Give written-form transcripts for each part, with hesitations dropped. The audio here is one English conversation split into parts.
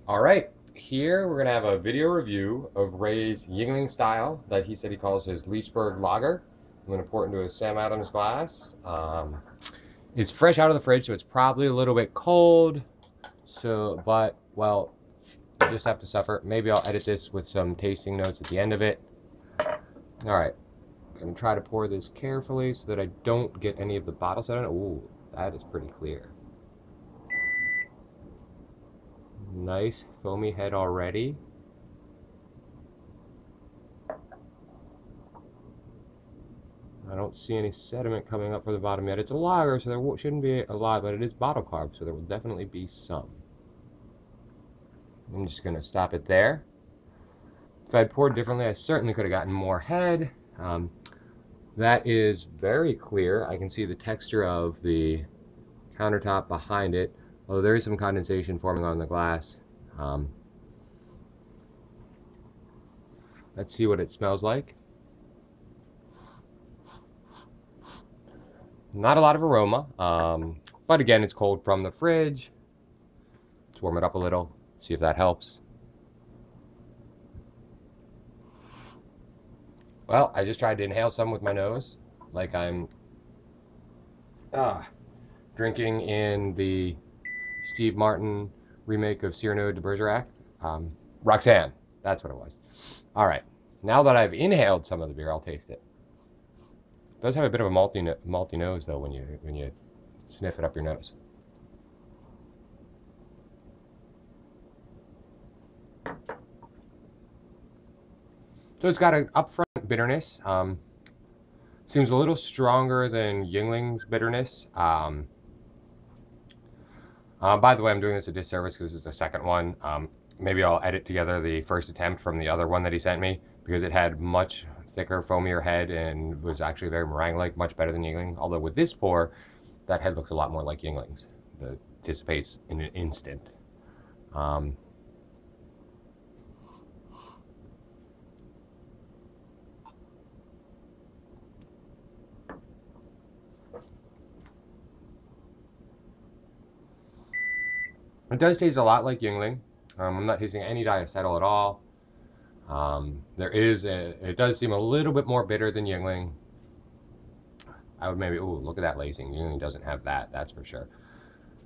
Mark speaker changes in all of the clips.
Speaker 1: All right, here we're gonna have a video review of Ray's Yuengling style that he said he calls his Leechburg Lager. I'm gonna pour it into a Sam Adams glass. It's fresh out of the fridge, so it's probably a little bit cold. So, but well, just have to suffer. Maybe I'll edit this with some tasting notes at the end of it. All right, gonna try to pour this carefully so that I don't get any of the bottle set on it. Ooh, that is pretty clear. Nice foamy head already. I don't see any sediment coming up from the bottom yet. It's a lager, so there shouldn't be a lot, but it is bottle carb, so there will definitely be some. I'm just going to stop it there. If I'd poured differently, I certainly could have gotten more head. That is very clear. I can see the texture of the countertop behind it, although there is some condensation forming on the glass. Let's see what it smells like. Not a lot of aroma, but again, it's cold from the fridge. Let's warm it up a little, see if that helps. Well, I just tried to inhale some with my nose, like I'm drinking in the Steve Martin remake of Cyrano de Bergerac. Roxanne, that's what it was. All right, now that I've inhaled some of the beer, I'll taste it. It does have a bit of a malty nose though when you sniff it up your nose. So it's got an upfront bitterness. Seems a little stronger than Yuengling's bitterness. By the way, I'm doing this a disservice because this is the second one. Maybe I'll edit together the first attempt from the other one that he sent me because it had much thicker, foamier head and was actually very meringue-like, much better than Yuengling. Although with this pour, that head looks a lot more like Yuengling's. It dissipates in an instant. It does taste a lot like Yuengling. I'm not tasting any diacetyl at all. It does seem a little bit more bitter than Yuengling. I would maybe, ooh, look at that lacing. Yuengling doesn't have that, that's for sure.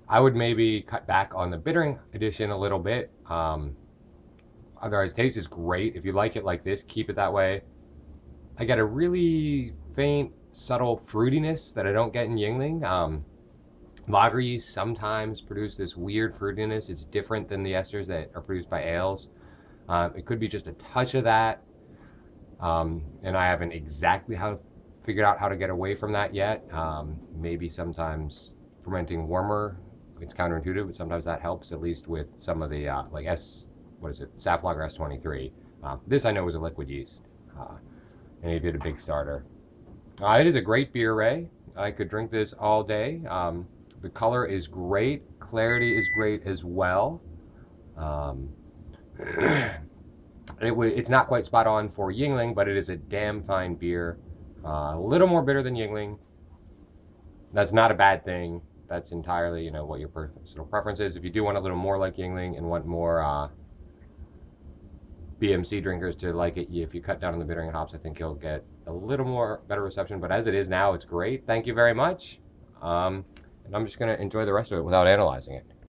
Speaker 1: I would maybe cut back on the bittering addition a little bit. Otherwise, taste is great. If you like it like this, keep it that way. I get a really faint, subtle fruitiness that I don't get in Yuengling. Lager yeast sometimes produce this weird fruitiness. It's different than the esters that are produced by ales. It could be just a touch of that. And I haven't exactly figured out how to get away from that yet. Maybe sometimes fermenting warmer, it's counterintuitive, but sometimes that helps, at least with some of the, like Saf Lager S23. This I know is a liquid yeast. And he did a big starter. It is a great beer, Ray. I could drink this all day. The color is great. Clarity is great as well. It's not quite spot on for Yuengling, but it is a damn fine beer. A little more bitter than Yuengling. That's not a bad thing. That's entirely, what your personal preference is. If you do want a little more like Yuengling and want more BMC drinkers to like it, if you cut down on the bittering hops, I think you'll get a little more better reception. But as it is now, it's great. Thank you very much. And I'm just going to enjoy the rest of it without analyzing it.